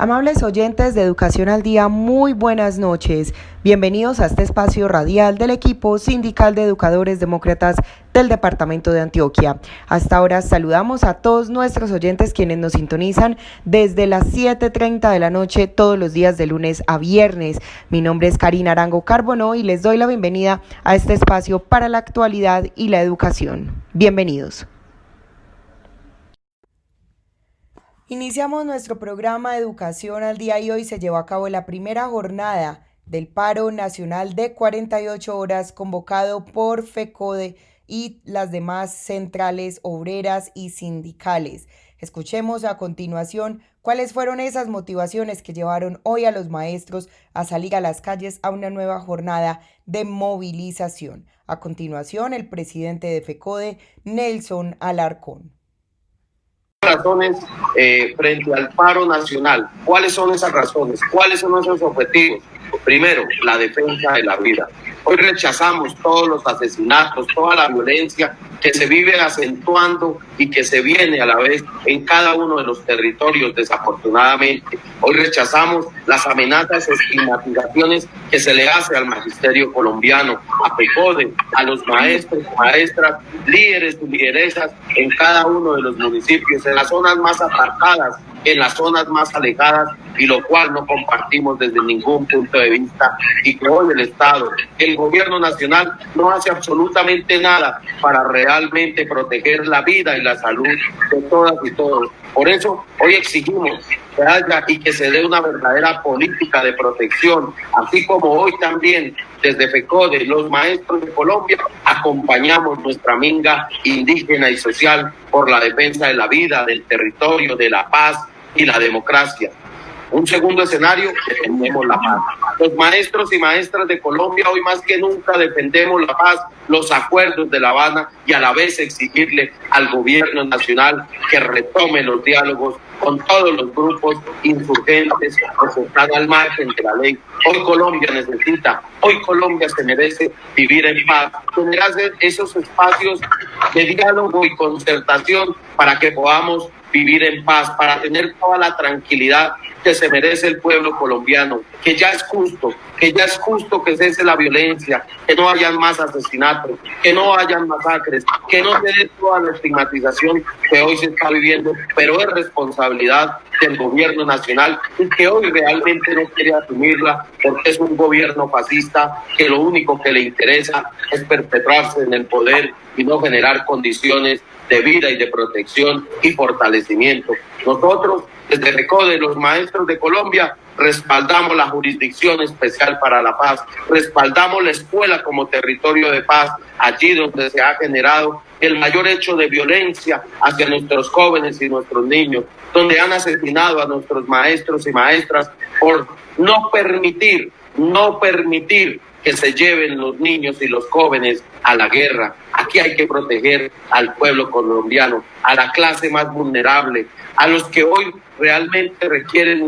Amables oyentes de Educación al Día, muy buenas noches. Bienvenidos a este espacio radial del equipo sindical de educadores demócratas del departamento de Antioquia. Hasta ahora saludamos a todos nuestros oyentes quienes nos sintonizan desde las 7:30 de la noche todos los días de lunes a viernes. Mi nombre es Karina Arango Carbonó y les doy la bienvenida a este espacio para la actualidad y la educación. Bienvenidos. Iniciamos nuestro programa de Educación al Día y hoy se llevó a cabo la primera jornada del paro nacional de 48 horas convocado por FECODE y las demás centrales obreras y sindicales. Escuchemos a continuación cuáles fueron esas motivaciones que llevaron hoy a los maestros a salir a las calles a una nueva jornada de movilización. A continuación, el presidente de FECODE, Nelson Alarcón. Razones frente al paro nacional. ¿Cuáles son esas razones? ¿Cuáles son esos objetivos? Primero, la defensa de la vida. Hoy rechazamos todos los asesinatos, toda la violencia que se vive acentuando y que se viene a la vez en cada uno de los territorios, desafortunadamente. Hoy rechazamos las amenazas, estigmatizaciones que se le hace al magisterio colombiano, a FECODE, a los maestros, maestras, líderes y lideresas en cada uno de los municipios, en las zonas más apartadas, en las zonas más alejadas, y lo cual no compartimos desde ningún punto de vista, y que hoy el Estado, el gobierno nacional, no hace absolutamente nada para realmente proteger la vida y la salud de todas y todos. Por eso hoy exigimos que haya y que se dé una verdadera política de protección, así como hoy también desde FECODE, los maestros de Colombia, acompañamos nuestra minga indígena y social por la defensa de la vida, del territorio, de la paz y la democracia. Un segundo escenario, defendemos la paz. Los maestros y maestras de Colombia hoy más que nunca defendemos la paz, los acuerdos de La Habana, y a la vez exigirle al gobierno nacional que retome los diálogos con todos los grupos insurgentes que están al margen de la ley. Hoy Colombia necesita, hoy Colombia se merece vivir en paz, generar esos espacios de diálogo y concertación para que podamos vivir en paz, para tener toda la tranquilidad que se merece el pueblo colombiano, que ya es justo que cese la violencia, que no hayan más asesinatos, que no hayan masacres, que no se dé toda la estigmatización que hoy se está viviendo, pero es responsabilidad del gobierno nacional y que hoy realmente no quiere asumirla porque es un gobierno fascista que lo único que le interesa es perpetuarse en el poder y no generar condiciones de vida y de protección y fortalecimiento. Nosotros, desde FECODE, los maestros de Colombia, respaldamos la Jurisdicción Especial para la Paz, respaldamos la escuela como territorio de paz, allí donde se ha generado el mayor hecho de violencia hacia nuestros jóvenes y nuestros niños, donde han asesinado a nuestros maestros y maestras por no permitir que se lleven los niños y los jóvenes a la guerra. Aquí hay que proteger al pueblo colombiano, a la clase más vulnerable, a los que hoy realmente requieren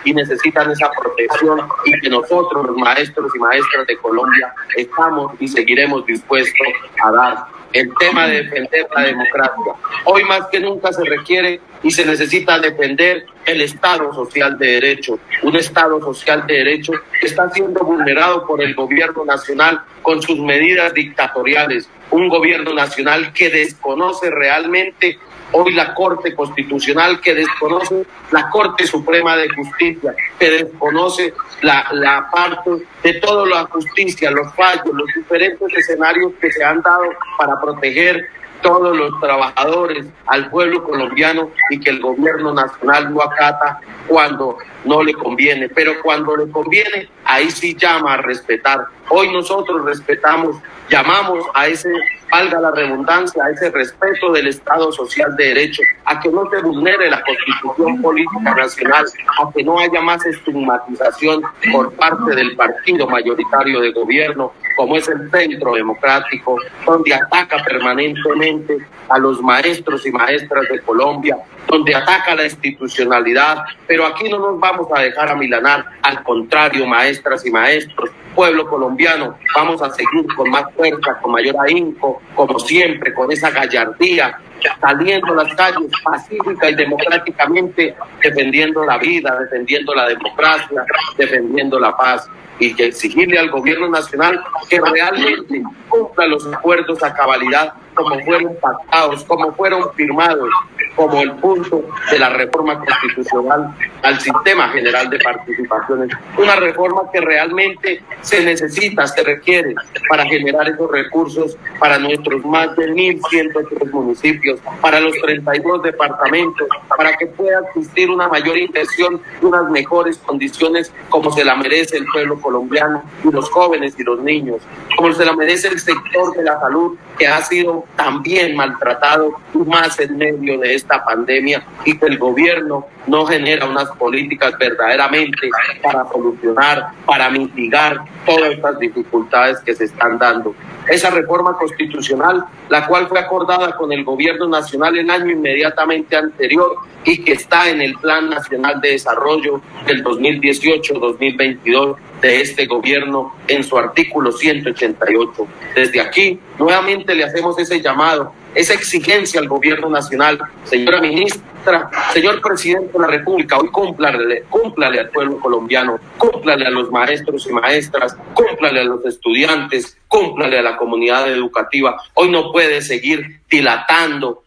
y necesitan esa protección, y que nosotros, los maestros y maestras de Colombia, estamos y seguiremos dispuestos a dar. El tema de defender la democracia. Hoy más que nunca se requiere y se necesita defender el Estado social de derecho, un Estado social de derecho que está siendo vulnerado por el gobierno nacional con sus medidas dictatoriales, un gobierno nacional que desconoce realmente hoy la Corte Constitucional, que desconoce la Corte Suprema de Justicia, que desconoce la parte de toda la justicia, los fallos, los diferentes escenarios que se han dado para proteger todos los trabajadores, al pueblo colombiano, y que el gobierno nacional no acata cuando no le conviene, pero cuando le conviene, ahí sí llama a respetar. Hoy nosotros respetamos, llamamos a ese, valga la redundancia, a ese respeto del Estado social de derecho, a que no se vulnere la Constitución Política Nacional, a que no haya más estigmatización por parte del partido mayoritario de gobierno, como es el Centro Democrático, donde ataca permanentemente a los maestros y maestras de Colombia, donde ataca la institucionalidad, pero aquí no nos vamos a dejar amilanar, al contrario, maestras y maestros, pueblo colombiano, vamos a seguir con más fuerza, con mayor ahínco, como siempre, con esa gallardía, saliendo a las calles pacífica y democráticamente, defendiendo la vida, defendiendo la democracia, defendiendo la paz, y que exigirle al gobierno nacional que realmente cumpla los acuerdos a cabalidad como fueron pactados, como fueron firmados, como el punto de la reforma constitucional al sistema general de participaciones. Una reforma que realmente se necesita, se requiere para generar esos recursos para nuestros más de 1.103 municipios, para los 32 departamentos, para que pueda existir una mayor inversión y unas mejores condiciones como se la merece el pueblo colombiano y los jóvenes y los niños, como se la merece el sector de la salud, que ha sido también maltratado, y más en medio de esta pandemia, y que el gobierno no genera unas políticas verdaderamente para solucionar, para mitigar todas estas dificultades que se están dando. Esa reforma constitucional, la cual fue acordada con el gobierno nacional el año inmediatamente anterior y que está en el Plan Nacional de Desarrollo del 2018-2022 de este gobierno en su artículo 188. Desde aquí, nuevamente le hacemos ese llamado, esa exigencia al gobierno nacional. Señora ministra, señor presidente de la República, hoy cúmplale al pueblo colombiano, cúmplale a los maestros y maestras, cúmplale a los estudiantes, cúmplale a la comunidad educativa. Hoy no puede seguir dilatando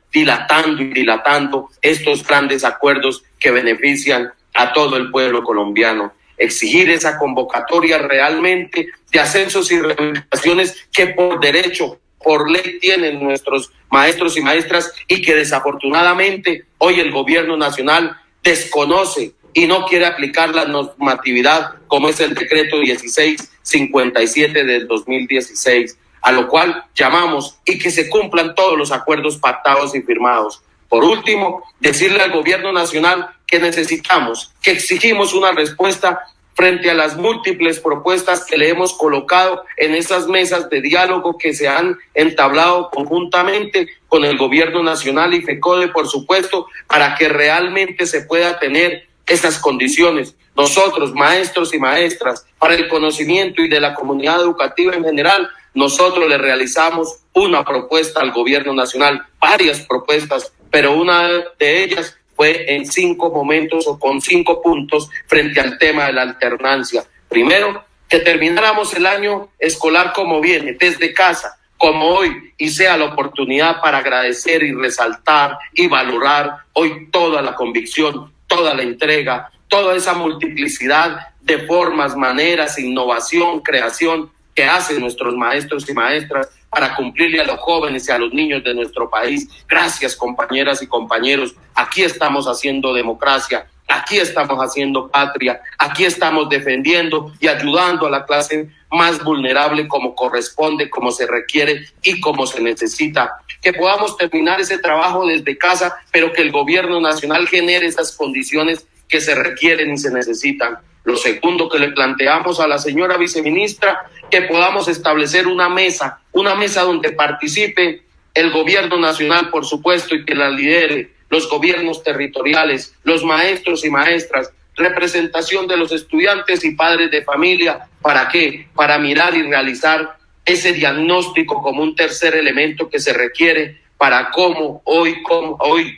estos grandes acuerdos que benefician a todo el pueblo colombiano. Exigir esa convocatoria realmente de ascensos y rehabilitaciones que por derecho, por ley tienen nuestros maestros y maestras, y que desafortunadamente hoy el gobierno nacional desconoce y no quiere aplicar la normatividad como es el decreto 1657 del 2016, a lo cual llamamos y que se cumplan todos los acuerdos pactados y firmados. Por último, decirle al gobierno nacional que necesitamos, que exigimos una respuesta frente a las múltiples propuestas que le hemos colocado en esas mesas de diálogo que se han entablado conjuntamente con el gobierno nacional y FECODE, por supuesto, para que realmente se pueda tener esas condiciones. Nosotros, maestros y maestras, para el conocimiento y de la comunidad educativa en general, nosotros le realizamos una propuesta al gobierno nacional, varias propuestas, pero una de ellas fue en 5 momentos o con 5 puntos frente al tema de la alternancia. Primero, que termináramos el año escolar como viene, desde casa, como hoy, y sea la oportunidad para agradecer y resaltar y valorar hoy toda la convicción, toda la entrega, toda esa multiplicidad de formas, maneras, innovación, creación que hacen nuestros maestros y maestras para cumplirle a los jóvenes y a los niños de nuestro país. Gracias, compañeras y compañeros. Aquí estamos haciendo democracia, aquí estamos haciendo patria, aquí estamos defendiendo y ayudando a la clase más vulnerable como corresponde, como se requiere y como se necesita. Que podamos terminar ese trabajo desde casa, pero que el gobierno nacional genere esas condiciones que se requieren y se necesitan. Lo segundo que le planteamos a la señora viceministra, que podamos establecer una mesa donde participe el gobierno nacional, por supuesto, y que la lidere los gobiernos territoriales, los maestros y maestras, representación de los estudiantes y padres de familia. ¿Para qué? Para mirar y realizar ese diagnóstico como un tercer elemento que se requiere para cómo hoy,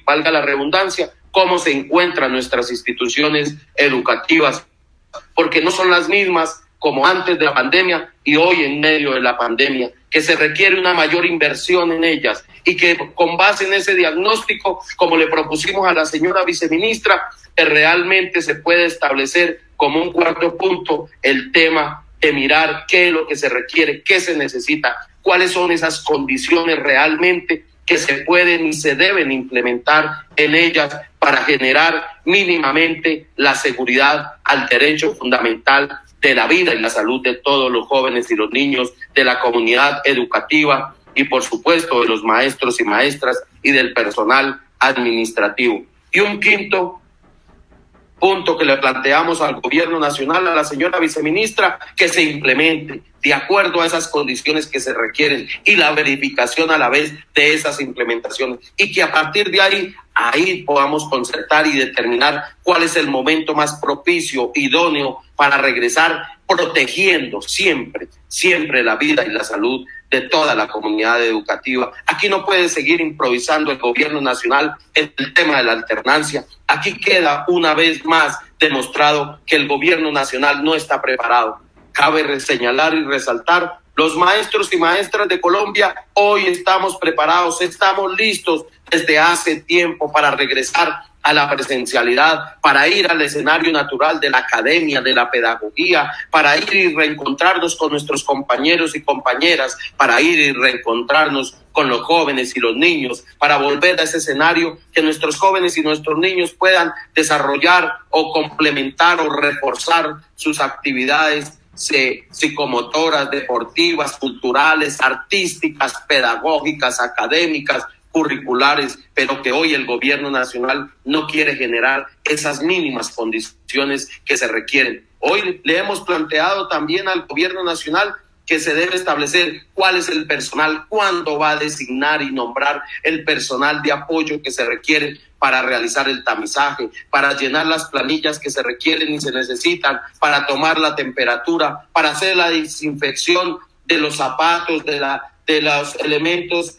valga la redundancia, cómo se encuentran nuestras instituciones educativas, porque no son las mismas como antes de la pandemia y hoy en medio de la pandemia, que se requiere una mayor inversión en ellas y que con base en ese diagnóstico, como le propusimos a la señora viceministra, que realmente se puede establecer como un cuarto punto el tema de mirar qué es lo que se requiere, qué se necesita, cuáles son esas condiciones realmente que se pueden y se deben implementar en ellas para generar mínimamente la seguridad al derecho fundamental de la vida y la salud de todos los jóvenes y los niños, de la comunidad educativa y por supuesto de los maestros y maestras y del personal administrativo. Y un quinto punto que le planteamos al gobierno nacional, a la señora viceministra, que se implemente de acuerdo a esas condiciones que se requieren y la verificación a la vez de esas implementaciones, y que a partir de ahí podamos concertar y determinar cuál es el momento más propicio, idóneo para regresar, protegiendo siempre la vida y la salud de toda la comunidad educativa. Aquí no puede seguir improvisando el gobierno nacional en el tema de la alternancia. Aquí queda una vez más demostrado que el gobierno nacional no está preparado. Cabe señalar y resaltar: los maestros y maestras de Colombia hoy estamos preparados, estamos listos desde hace tiempo para regresar a la presencialidad, para ir al escenario natural de la academia, de la pedagogía, para ir y reencontrarnos con nuestros compañeros y compañeras, para ir y reencontrarnos con los jóvenes y los niños, para volver a ese escenario que nuestros jóvenes y nuestros niños puedan desarrollar o complementar o reforzar sus actividades psicomotoras, deportivas, culturales, artísticas, pedagógicas, académicas, curriculares, pero que hoy el gobierno nacional no quiere generar esas mínimas condiciones que se requieren. Hoy le hemos planteado también al gobierno nacional que se debe establecer cuál es el personal, cuándo va a designar y nombrar el personal de apoyo que se requiere para realizar el tamizaje, para llenar las planillas que se requieren y se necesitan, para tomar la temperatura, para hacer la desinfección de los zapatos, de los elementos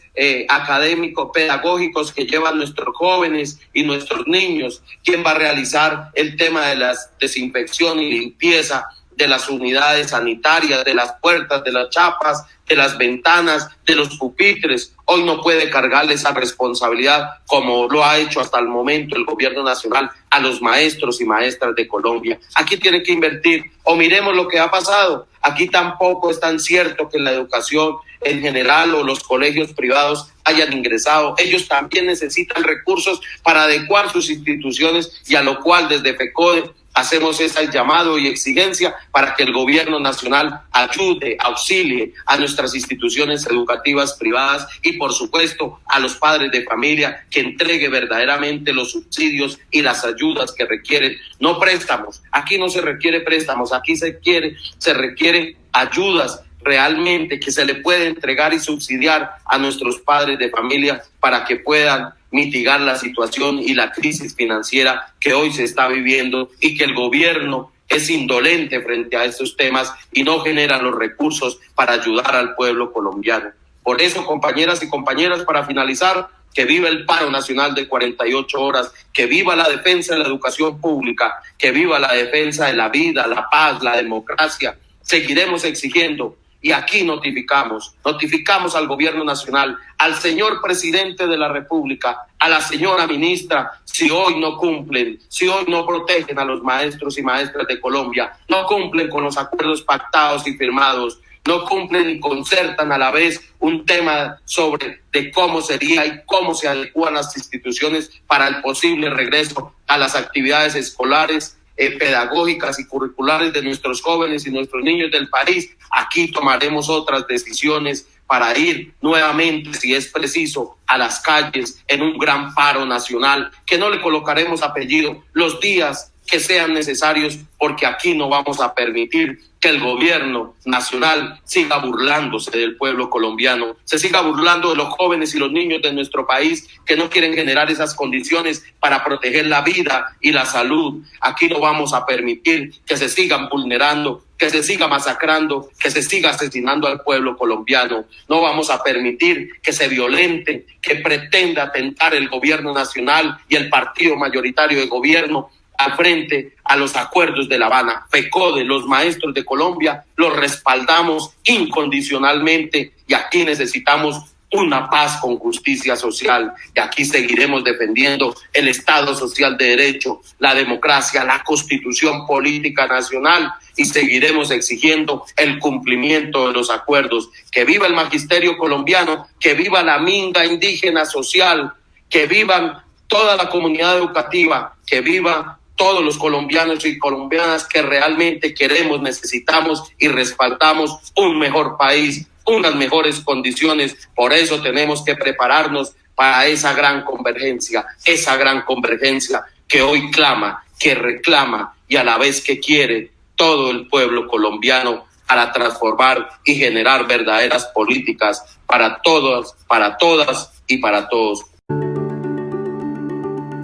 académicos, pedagógicos que llevan nuestros jóvenes y nuestros niños. ¿Quién va a realizar el tema de la desinfección y limpieza de las unidades sanitarias, de las puertas, de las chapas, de las ventanas, de los pupitres? Hoy no puede cargarle esa responsabilidad, como lo ha hecho hasta el momento el gobierno nacional, a los maestros y maestras de Colombia. Aquí tiene que invertir. O miremos lo que ha pasado. Aquí tampoco es tan cierto que la educación en general o los colegios privados hayan ingresado. Ellos también necesitan recursos para adecuar sus instituciones, y a lo cual desde FECODE hacemos ese llamado y exigencia para que el gobierno nacional ayude, auxilie a nuestras instituciones educativas privadas y, por supuesto, a los padres de familia, que entregue verdaderamente los subsidios y las ayudas que requieren. No préstamos, aquí no se requiere préstamos, aquí se requieren ayudas realmente que se le puede entregar y subsidiar a nuestros padres de familia para que puedan mitigar la situación y la crisis financiera que hoy se está viviendo, y que el gobierno es indolente frente a estos temas y no genera los recursos para ayudar al pueblo colombiano. Por eso, compañeras y compañeras, para finalizar, que viva el paro nacional de 48 horas, que viva la defensa de la educación pública, que viva la defensa de la vida, la paz, la democracia. Seguiremos exigiendo. Y aquí notificamos al gobierno nacional, al señor presidente de la República, a la señora ministra: si hoy no cumplen, si hoy no protegen a los maestros y maestras de Colombia, no cumplen con los acuerdos pactados y firmados, no cumplen y concertan a la vez un tema de cómo sería y cómo se adecúan las instituciones para el posible regreso a las actividades escolares, pedagógicas y curriculares de nuestros jóvenes y nuestros niños del país, aquí tomaremos otras decisiones para ir nuevamente, si es preciso, a las calles en un gran paro nacional, que no le colocaremos apellido, los días que sean necesarios, porque aquí no vamos a permitir que el gobierno nacional siga burlándose del pueblo colombiano, se siga burlando de los jóvenes y los niños de nuestro país que no quieren generar esas condiciones para proteger la vida y la salud. Aquí no vamos a permitir que se sigan vulnerando, que se siga masacrando, que se siga asesinando al pueblo colombiano. No vamos a permitir que se violente, que pretenda atentar el gobierno nacional y el partido mayoritario de gobierno al frente a los acuerdos de La Habana. FECODE, los maestros de Colombia, los respaldamos incondicionalmente, y aquí necesitamos una paz con justicia social, y aquí seguiremos defendiendo el Estado social de derecho, la democracia, la constitución política nacional, y seguiremos exigiendo el cumplimiento de los acuerdos. Que viva el magisterio colombiano, que viva la minga indígena social, que vivan toda la comunidad educativa, que viva todos los colombianos y colombianas que realmente queremos, necesitamos y respaldamos un mejor país, unas mejores condiciones. Por eso tenemos que prepararnos para esa gran convergencia que hoy clama, que reclama y a la vez que quiere todo el pueblo colombiano para transformar y generar verdaderas políticas para todas y para todos.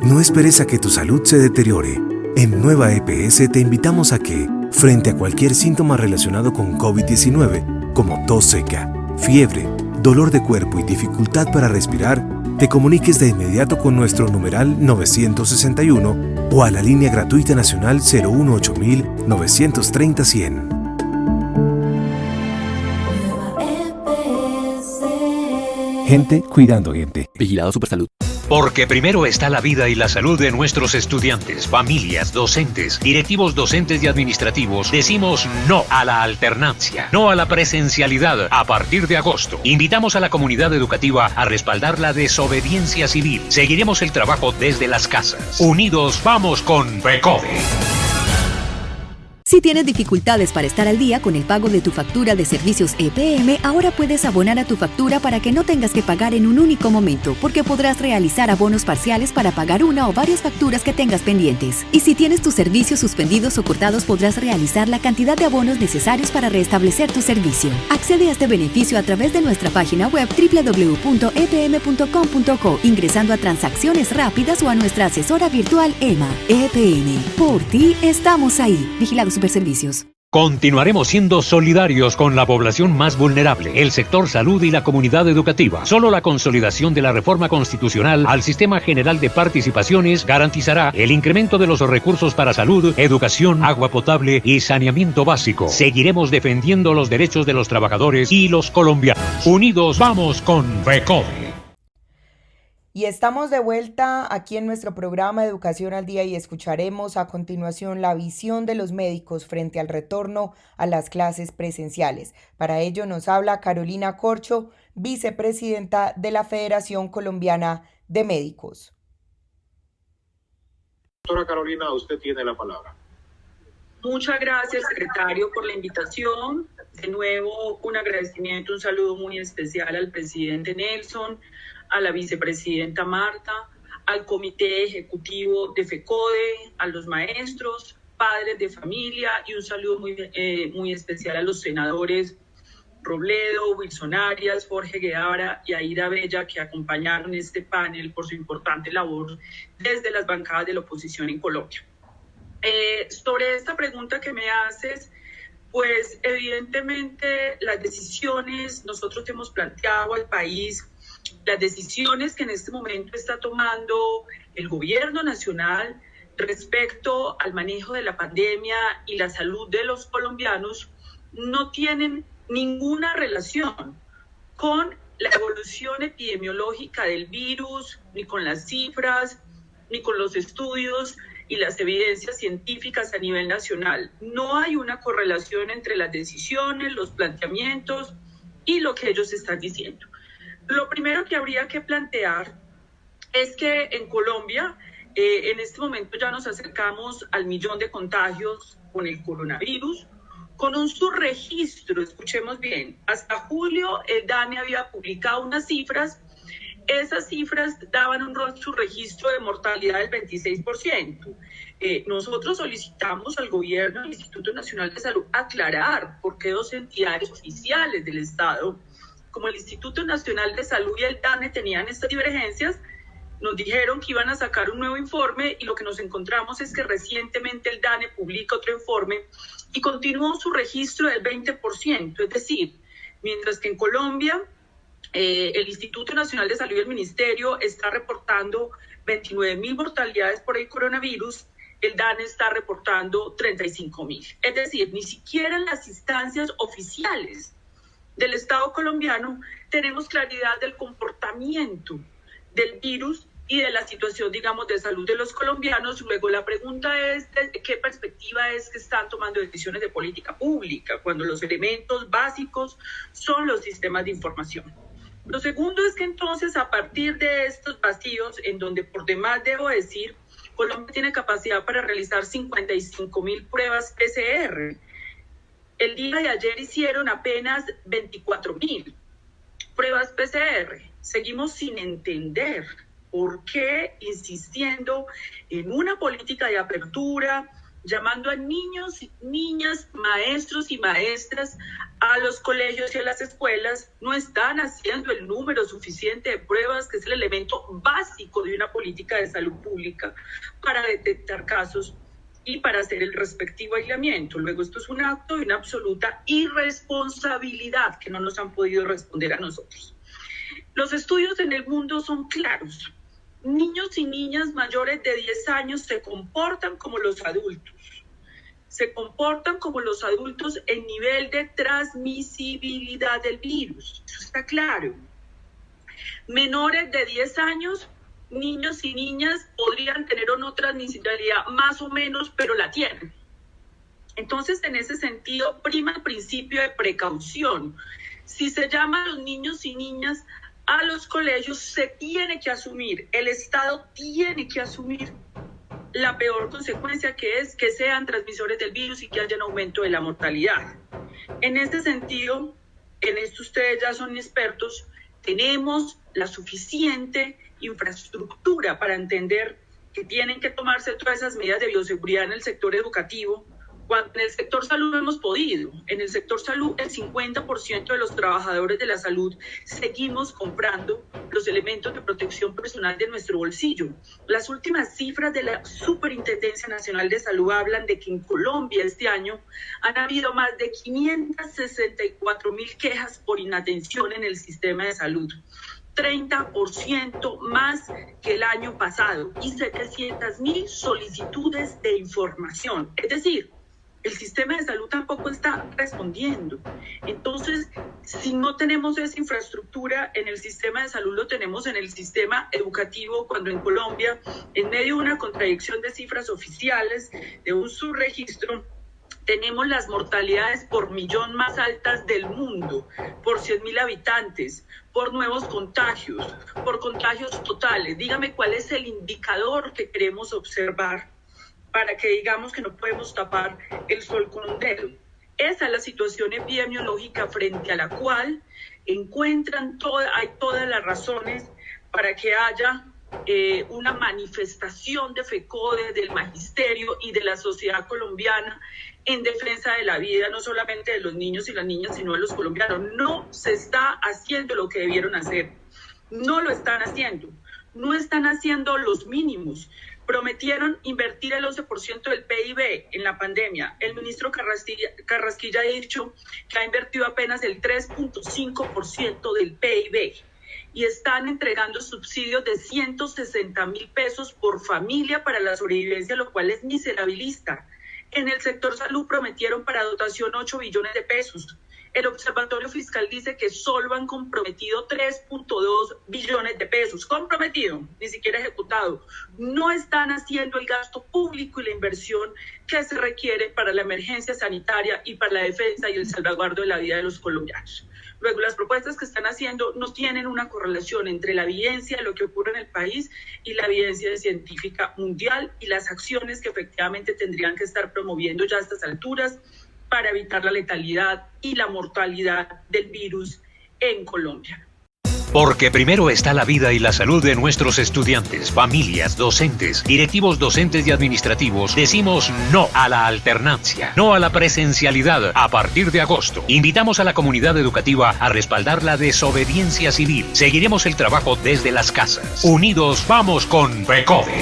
No esperes a que tu salud se deteriore. En Nueva EPS te invitamos a que, frente a cualquier síntoma relacionado con COVID-19, como tos seca, fiebre, dolor de cuerpo y dificultad para respirar, te comuniques de inmediato con nuestro numeral 961 o a la línea gratuita nacional 018 930 100. Gente cuidando gente. Vigilado Supersalud. Porque primero está la vida y la salud de nuestros estudiantes, familias, docentes, directivos docentes y administrativos. Decimos no a la alternancia, no a la presencialidad a partir de agosto. Invitamos a la comunidad educativa a respaldar la desobediencia civil. Seguiremos el trabajo desde las casas. Unidos vamos con FECODE. Si tienes dificultades para estar al día con el pago de tu factura de servicios EPM, ahora puedes abonar a tu factura para que no tengas que pagar en un único momento, porque podrás realizar abonos parciales para pagar una o varias facturas que tengas pendientes. Y si tienes tus servicios suspendidos o cortados, podrás realizar la cantidad de abonos necesarios para restablecer tu servicio. Accede a este beneficio a través de nuestra página web www.epm.com.co, ingresando a transacciones rápidas o a nuestra asesora virtual EMA. EPM. Por ti estamos ahí. Vigilado Superservicios. Continuaremos siendo solidarios con la población más vulnerable, el sector salud y la comunidad educativa. Solo la consolidación de la reforma constitucional al sistema general de participaciones garantizará el incremento de los recursos para salud, educación, agua potable y saneamiento básico. Seguiremos defendiendo los derechos de los trabajadores y los colombianos. Unidos vamos con FECODE. Y estamos de vuelta aquí en nuestro programa Educación al Día y escucharemos a continuación la visión de los médicos frente al retorno a las clases presenciales. Para ello nos habla Carolina Corcho, vicepresidenta de la Federación Colombiana de Médicos. Doctora Carolina, usted tiene la palabra. Muchas gracias, secretario, por la invitación. De nuevo, un agradecimiento, un saludo muy especial al presidente Nelson, a la vicepresidenta Marta, al comité ejecutivo de FECODE, a los maestros, padres de familia y un saludo muy especial a los senadores Robledo, Wilson Arias, Jorge Guevara y Aida Bella, que acompañaron este panel por su importante labor desde las bancadas de la oposición en Colombia. Sobre esta pregunta que me haces, pues evidentemente las decisiones, nosotros hemos planteado al país las decisiones que en este momento está tomando el gobierno nacional respecto al manejo de la pandemia y la salud de los colombianos no tienen ninguna relación con la evolución epidemiológica del virus, ni con las cifras, ni con los estudios y las evidencias científicas a nivel nacional. No hay una correlación entre las decisiones, los planteamientos y lo que ellos están diciendo. Lo primero que habría que plantear es que en Colombia, en este momento ya nos acercamos al 1.000.000 de contagios con el coronavirus, con un subregistro, escuchemos bien, hasta julio el DANE había publicado unas cifras, esas cifras daban un subregistro de mortalidad del 26%. Nosotros solicitamos al gobierno, al Instituto Nacional de Salud, aclarar por qué dos entidades oficiales del Estado, como el Instituto Nacional de Salud y el DANE, tenían estas divergencias. Nos dijeron que iban a sacar un nuevo informe y lo que nos encontramos es que recientemente el DANE publica otro informe y continuó su registro del 20%. Es decir, mientras que en Colombia el Instituto Nacional de Salud y el Ministerio está reportando 29.000 mortalidades por el coronavirus, el DANE está reportando 35.000. Es decir, ni siquiera en las instancias oficiales del Estado colombiano tenemos claridad del comportamiento del virus y de la situación, digamos, de salud de los colombianos. Luego la pregunta es de qué perspectiva es que están tomando decisiones de política pública cuando los elementos básicos son los sistemas de información. Lo segundo es que entonces, a partir de estos vacíos, en donde por demás debo decir, Colombia tiene capacidad para realizar 55.000 pruebas PCR. El día de ayer hicieron apenas 24.000 pruebas PCR. Seguimos sin entender ¿Por qué insistiendo en una política de apertura, llamando a niños, niñas, maestros y maestras a los colegios y a las escuelas? No están haciendo el número suficiente de pruebas, que es el elemento básico de una política de salud pública, para detectar casos y para hacer el respectivo aislamiento. Luego, esto es un acto de una absoluta irresponsabilidad que no nos han podido responder a nosotros. Los estudios en el mundo son claros. Niños y niñas mayores de 10 años se comportan como los adultos. Se comportan como los adultos en nivel de transmisibilidad del virus. Eso está claro. Menores de 10 años, niños y niñas podrían tener o no transmisibilidad más o menos, pero la tienen. Entonces, en ese sentido, prima el principio de precaución. Si se llama a los niños y niñas a los colegios, se tiene que asumir, el Estado tiene que asumir la peor consecuencia, que es que sean transmisores del virus y que haya un aumento de la mortalidad. En este sentido, en esto ustedes ya son expertos, tenemos la suficiente infraestructura para entender que tienen que tomarse todas esas medidas de bioseguridad en el sector educativo, cuando en el sector salud no hemos podido. En el sector salud, el 50% de los trabajadores de la salud seguimos comprando los elementos de protección personal de nuestro bolsillo. Las últimas cifras de la Superintendencia Nacional de Salud hablan de que en Colombia este año han habido más de 564.000 quejas por inatención en el sistema de salud. 30% más que el año pasado y 700.000 solicitudes de información. Es decir, el sistema de salud tampoco está respondiendo. Entonces, si no tenemos esa infraestructura en el sistema de salud, lo tenemos en el sistema educativo, cuando en Colombia, en medio de una contradicción de cifras oficiales, de un subregistro, tenemos las mortalidades por millón más altas del mundo, por 100.000 habitantes, por nuevos contagios, por contagios totales. Dígame cuál es el indicador que queremos observar para que digamos que no podemos tapar el sol con un dedo. Esa es la situación epidemiológica frente a la cual hay todas las razones para que haya una manifestación de FECODE, del magisterio y de la sociedad colombiana en defensa de la vida, no solamente de los niños y las niñas, sino de los colombianos. No se está haciendo lo que debieron hacer. No lo están haciendo. No están haciendo los mínimos. Prometieron invertir el 11% del PIB en la pandemia. El ministro Carrasquilla ha dicho que ha invertido apenas el 3.5% del PIB y están entregando subsidios de 160.000 pesos por familia para la sobrevivencia, lo cual es miserabilista. En el sector salud prometieron para dotación 8 billones de pesos. El Observatorio Fiscal dice que solo han comprometido 3.2 billones de pesos. Comprometido, ni siquiera ejecutado. No están haciendo el gasto público y la inversión que se requiere para la emergencia sanitaria y para la defensa y el salvaguardo de la vida de los colombianos. Luego, las propuestas que están haciendo no tienen una correlación entre la evidencia de lo que ocurre en el país y la evidencia científica mundial y las acciones que efectivamente tendrían que estar promoviendo ya a estas alturas para evitar la letalidad y la mortalidad del virus en Colombia. Porque primero está la vida y la salud de nuestros estudiantes, familias, docentes, directivos docentes y administrativos. Decimos no a la alternancia, no a la presencialidad a partir de agosto. Invitamos a la comunidad educativa a respaldar la desobediencia civil. Seguiremos el trabajo desde las casas. Unidos vamos con FECODE.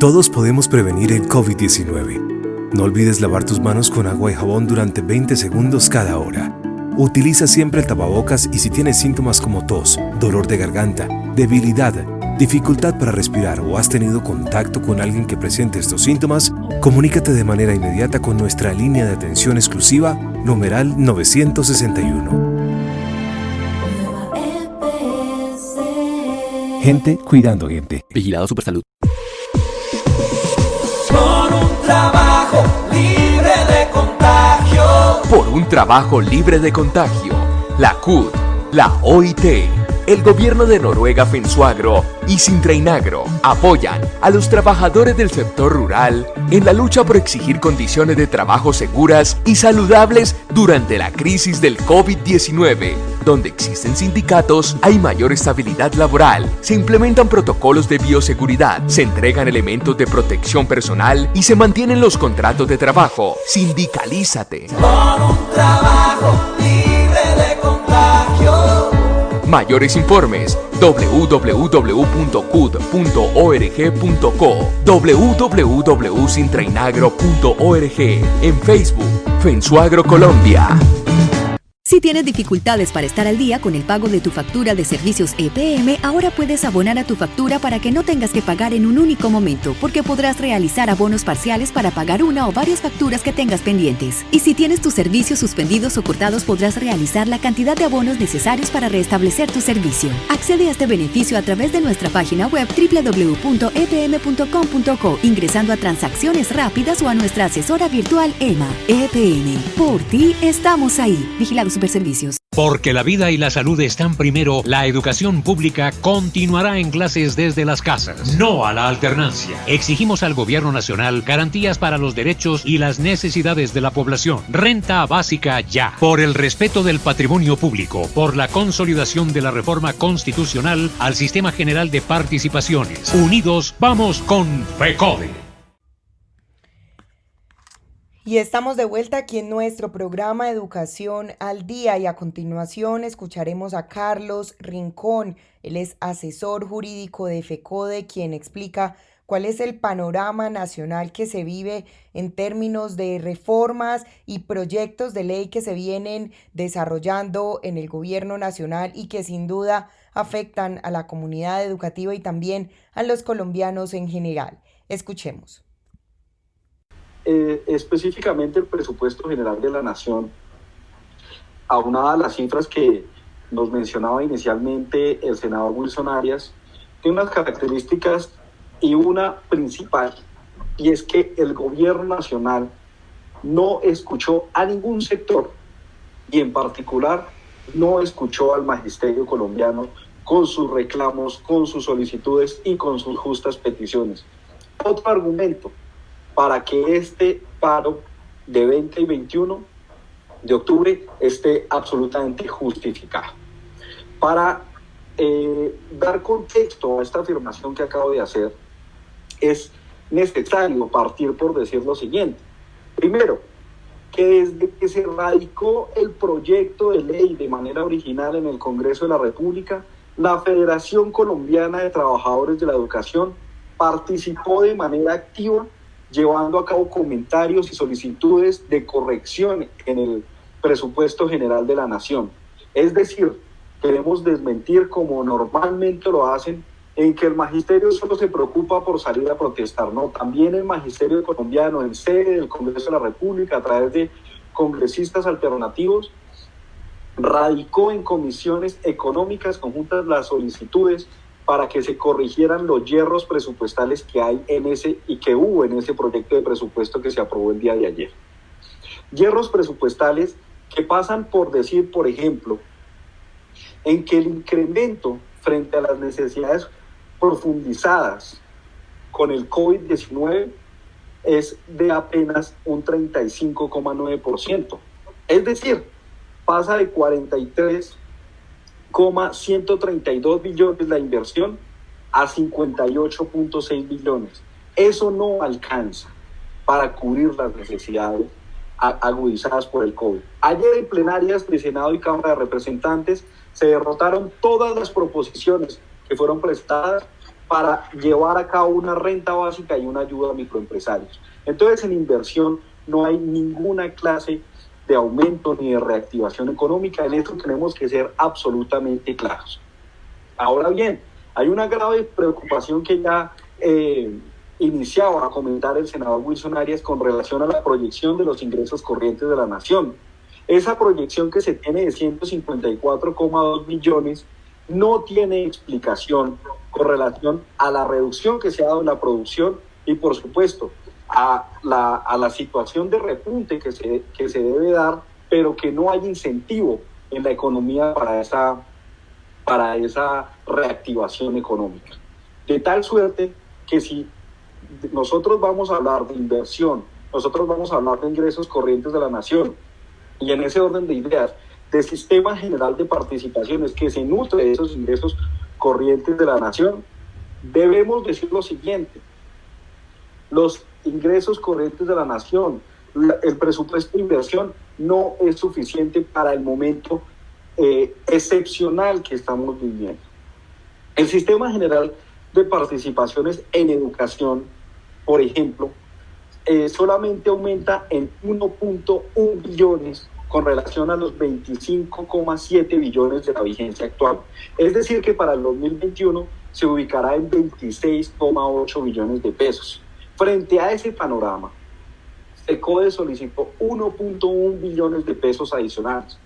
Todos podemos prevenir el COVID-19. No olvides lavar tus manos con agua y jabón durante 20 segundos cada hora. Utiliza siempre el tapabocas y si tienes síntomas como tos, dolor de garganta, debilidad, dificultad para respirar o has tenido contacto con alguien que presente estos síntomas, comunícate de manera inmediata con nuestra línea de atención exclusiva, numeral 961. Gente cuidando gente. Vigilado Supersalud. Por un trabajo libre de contagio. Por un trabajo libre de contagio. La CUT, la OIT, el gobierno de Noruega Fensuagro y Sintrainagro apoyan a los trabajadores del sector rural en la lucha por exigir condiciones de trabajo seguras y saludables durante la crisis del COVID-19. Donde existen sindicatos, hay mayor estabilidad laboral, se implementan protocolos de bioseguridad, se entregan elementos de protección personal y se mantienen los contratos de trabajo. Sindicalízate. Por un trabajo libre de contagio. Mayores informes www.cud.org.co, www.sintrainagro.org, en Facebook, Fensuagro Colombia. Si tienes dificultades para estar al día con el pago de tu factura de servicios EPM, ahora puedes abonar a tu factura para que no tengas que pagar en un único momento, porque podrás realizar abonos parciales para pagar una o varias facturas que tengas pendientes. Y si tienes tus servicios suspendidos o cortados, podrás realizar la cantidad de abonos necesarios para restablecer tu servicio. Accede a este beneficio a través de nuestra página web www.epm.com.co, ingresando a transacciones rápidas o a nuestra asesora virtual EMA. EPM. Por ti estamos ahí. Vigilado Superservicios. Porque la vida y la salud están primero, la educación pública continuará en clases desde las casas. No a la alternancia. Exigimos al Gobierno Nacional garantías para los derechos y las necesidades de la población. Renta básica ya. Por el respeto del patrimonio público. Por la consolidación de la reforma constitucional al Sistema General de Participaciones. Unidos, vamos con FECODE. Y estamos de vuelta aquí en nuestro programa Educación al Día y a continuación escucharemos a Carlos Rincón. Él es asesor jurídico de FECODE, quien explica cuál es el panorama nacional que se vive en términos de reformas y proyectos de ley que se vienen desarrollando en el gobierno nacional y que sin duda afectan a la comunidad educativa y también a los colombianos en general. Escuchemos. Específicamente el presupuesto general de la Nación, aunada a las cifras que nos mencionaba inicialmente el senador Wilson Arias, tiene unas características y una principal, y es que el gobierno nacional no escuchó a ningún sector y en particular no escuchó al magisterio colombiano con sus reclamos, con sus solicitudes y con sus justas peticiones. Otro argumento para que este paro de 20 y 21 de octubre esté absolutamente justificado. Para dar contexto a esta afirmación que acabo de hacer, es necesario partir por decir lo siguiente. Primero, que desde que se radicó el proyecto de ley de manera original en el Congreso de la República, la Federación Colombiana de Trabajadores de la Educación participó de manera activa llevando a cabo comentarios y solicitudes de corrección en el presupuesto general de la Nación. Es decir, queremos desmentir, como normalmente lo hacen, en que el magisterio solo se preocupa por salir a protestar, ¿no? También el magisterio colombiano, en sede del Congreso de la República, a través de congresistas alternativos, radicó en comisiones económicas conjuntas las solicitudes para que se corrigieran los yerros presupuestales que hay en ese y que hubo en ese proyecto de presupuesto que se aprobó el día de ayer. Yerros presupuestales que pasan por decir, por ejemplo, en que el incremento frente a las necesidades profundizadas con el COVID-19 es de apenas un 35,9%. Es decir, pasa de 43,132 billones la inversión a 58,6 billones. Eso no alcanza para cubrir las necesidades agudizadas por el COVID. Ayer en plenarias de Senado y Cámara de Representantes se derrotaron todas las proposiciones que fueron prestadas para llevar a cabo una renta básica y una ayuda a microempresarios. Entonces, en inversión no hay ninguna clase de aumento ni de reactivación económica. En esto tenemos que ser absolutamente claros. Ahora bien, hay una grave preocupación que ya iniciaba a comentar el senador Wilson Arias con relación a la proyección de los ingresos corrientes de la Nación. Esa proyección que se tiene de 154,2 billones no tiene explicación con relación a la reducción que se ha dado en la producción y, por supuesto, a la situación de repunte que se debe dar, pero que no hay incentivo en la economía para para esa reactivación económica. De tal suerte que si nosotros vamos a hablar de inversión, nosotros vamos a hablar de ingresos corrientes de la nación, y en ese orden de ideas, de sistema general de participaciones que se nutre de esos ingresos corrientes de la nación, debemos decir lo siguiente: los ingresos corrientes de la nación, el presupuesto de inversión no es suficiente para el momento excepcional que estamos viviendo. El sistema general de participaciones en educación, por ejemplo, solamente aumenta en 1.1 billones con relación a los 25,7 billones de la vigencia actual. Es decir, que para el 2021 se ubicará en 26,8 billones de pesos. Frente a ese panorama, FECODE solicitó 1.1 billones de pesos adicionales.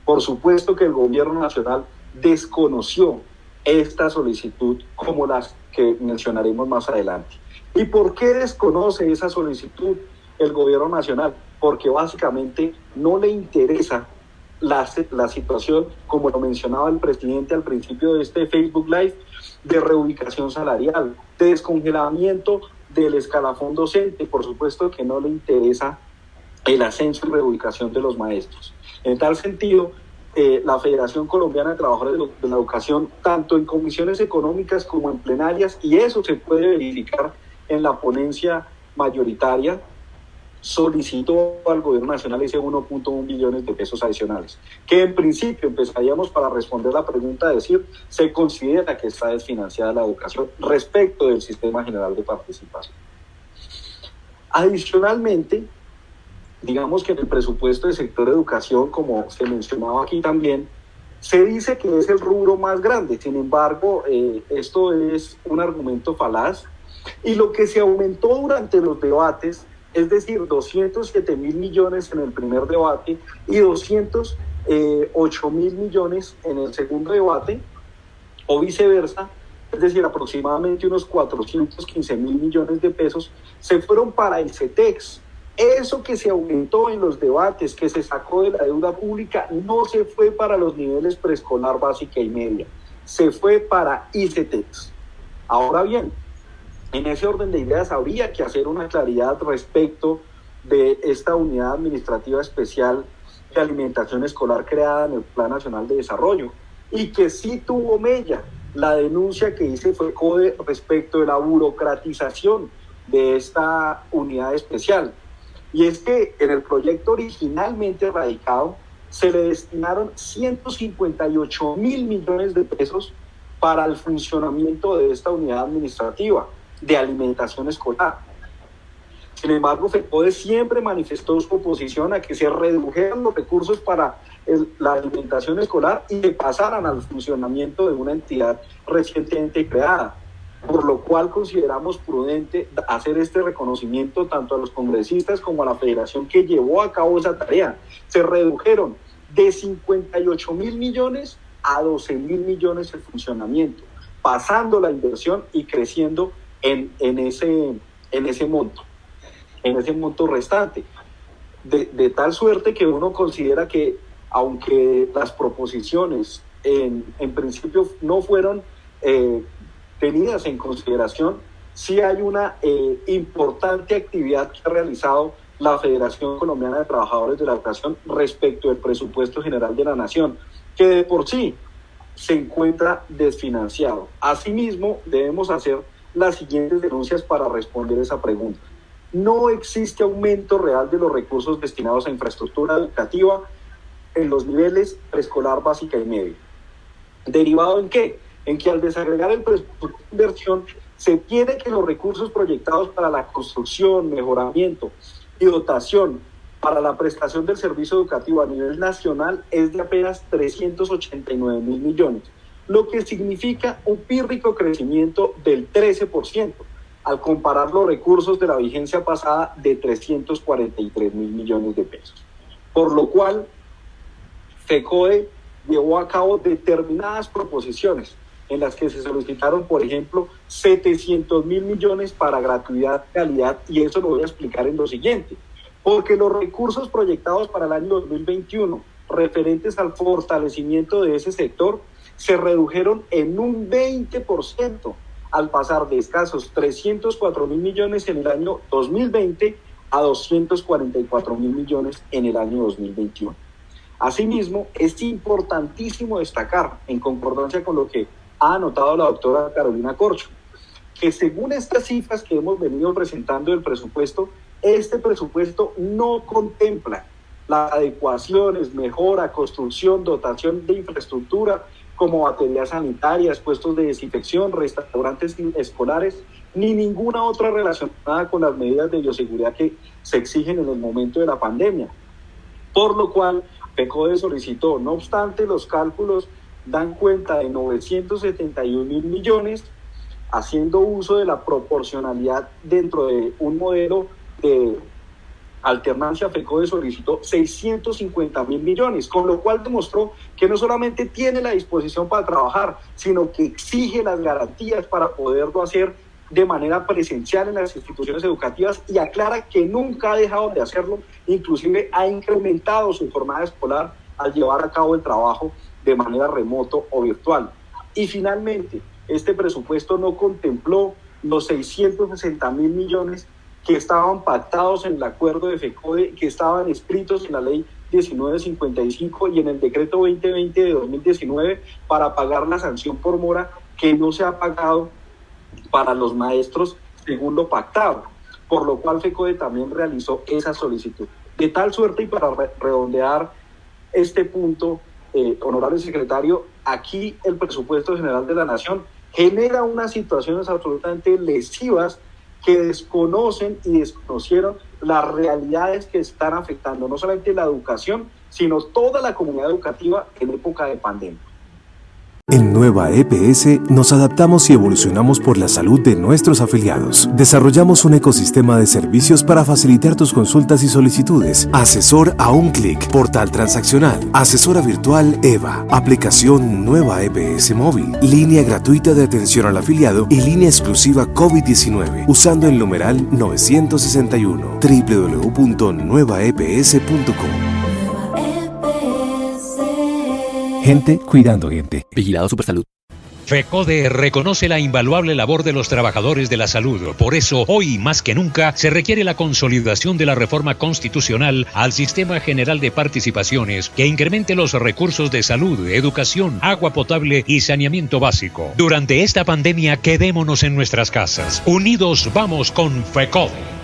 Por supuesto que el gobierno nacional desconoció esta solicitud, como las que mencionaremos más adelante. ¿Y por qué desconoce esa solicitud el gobierno nacional? Porque básicamente no le interesa la situación, como lo mencionaba el presidente al principio de este Facebook Live, de reubicación salarial, de descongelamiento del escalafón docente. Por supuesto que no le interesa el ascenso y reubicación de los maestros. En tal sentido, la Federación Colombiana de Trabajadores de la Educación, tanto en comisiones económicas como en plenarias, y eso se puede verificar en la ponencia mayoritaria, solicitó al gobierno nacional ese 1.1 billones de pesos adicionales, que en principio empezaríamos, para responder la pregunta, a decir, se considera que está desfinanciada la educación respecto del sistema general de participación. Adicionalmente, digamos que en el presupuesto del sector educación, como se mencionaba aquí también, se dice que es el rubro más grande. Sin embargo, esto es un argumento falaz, y lo que se aumentó durante los debates, es decir, 207.000 millones en el primer debate y 208.000 millones en el segundo debate, o viceversa, es decir, aproximadamente unos 415.000 millones de pesos, se fueron para el CETEX. Eso que se aumentó en los debates, que se sacó de la deuda pública, no se fue para los niveles preescolar, básica y media, se fue para ICETEX. Ahora bien, en ese orden de ideas habría que hacer una claridad respecto de esta unidad administrativa especial de alimentación escolar creada en el Plan Nacional de Desarrollo, y que sí tuvo mella la denuncia que hice FECODE respecto de la burocratización de esta unidad especial. Y es que en el proyecto originalmente radicado se le destinaron 158.000 millones de pesos para el funcionamiento de esta unidad administrativa de alimentación escolar. Sin embargo, FECODE siempre manifestó su oposición a que se redujeran los recursos para la alimentación escolar y que pasaran al funcionamiento de una entidad recientemente creada, por lo cual consideramos prudente hacer este reconocimiento tanto a los congresistas como a la federación que llevó a cabo esa tarea. Se redujeron de 58.000 millones a 12.000 millones el funcionamiento, pasando la inversión y creciendo en ese monto restante, de tal suerte que uno considera que, aunque las proposiciones en principio no fueron tenidas en consideración, sí hay una importante actividad que ha realizado la Federación Colombiana de Trabajadores de la Educación respecto del presupuesto general de la Nación, que de por sí se encuentra desfinanciado. Asimismo, debemos hacer las siguientes denuncias para responder esa pregunta. No existe aumento real de los recursos destinados a infraestructura educativa en los niveles preescolar, básica y media. ¿Derivado en qué? En que al desagregar el presupuesto de inversión, se tiene que los recursos proyectados para la construcción, mejoramiento y dotación para la prestación del servicio educativo a nivel nacional es de apenas 389.000 millones, lo que significa un pírrico crecimiento del 13%, al comparar los recursos de la vigencia pasada de 343.000 millones de pesos. Por lo cual, FECODE llevó a cabo determinadas proposiciones en las que se solicitaron, por ejemplo, 700.000 millones para gratuidad, calidad, y eso lo voy a explicar en lo siguiente. Porque los recursos proyectados para el año 2021 referentes al fortalecimiento de ese sector se redujeron en un 20%, al pasar de escasos 304.000 millones en el año 2020 a 244.000 millones en el año 2021. Asimismo, es importantísimo destacar, en concordancia con lo que ha anotado la doctora Carolina Corcho, que según estas cifras que hemos venido presentando del presupuesto, este presupuesto no contempla las adecuaciones, mejora, construcción, dotación de infraestructura como baterías sanitarias, puestos de desinfección, restaurantes escolares, ni ninguna otra relacionada con las medidas de bioseguridad que se exigen en el momento de la pandemia. Por lo cual, FECODE solicitó, no obstante, los cálculos dan cuenta de 971.000 millones, haciendo uso de la proporcionalidad dentro de un modelo de alternancia. FECODE solicitó 650.000 millones, con lo cual demostró que no solamente tiene la disposición para trabajar, sino que exige las garantías para poderlo hacer de manera presencial en las instituciones educativas, y aclara que nunca ha dejado de hacerlo, inclusive ha incrementado su jornada escolar al llevar a cabo el trabajo de manera remoto o virtual. Y finalmente, este presupuesto no contempló los 660.000 millones que estaban pactados en el acuerdo de FECODE, que estaban escritos en la ley 1955 y en el decreto 2020 de 2019 para pagar la sanción por mora que no se ha pagado para los maestros según lo pactado, por lo cual FECODE también realizó esa solicitud. De tal suerte, y para redondear este punto, honorable secretario, aquí el presupuesto general de la Nación genera unas situaciones absolutamente lesivas que desconocen y desconocieron las realidades que están afectando no solamente la educación, sino toda la comunidad educativa en época de pandemia. En Nueva EPS nos adaptamos y evolucionamos por la salud de nuestros afiliados. Desarrollamos un ecosistema de servicios para facilitar tus consultas y solicitudes. Asesor a un clic, portal transaccional, asesora virtual EVA, aplicación Nueva EPS móvil, línea gratuita de atención al afiliado y línea exclusiva COVID-19 usando el numeral 961 www.nuevaeps.com. Gente cuidando gente. Vigilado Supersalud. FECODE reconoce la invaluable labor de los trabajadores de la salud. Por eso, hoy más que nunca, se requiere la consolidación de la reforma constitucional al Sistema General de Participaciones que incremente los recursos de salud, educación, agua potable y saneamiento básico. Durante esta pandemia, quedémonos en nuestras casas. Unidos vamos con FECODE.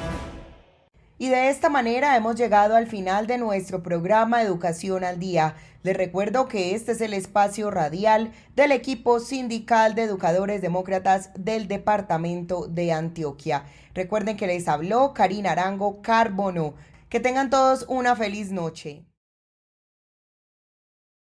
Y de esta manera hemos llegado al final de nuestro programa Educación al Día. Les recuerdo que este es el espacio radial del equipo sindical de educadores demócratas del departamento de Antioquia. Recuerden que les habló Karina Arango Carbono. Que tengan todos una feliz noche.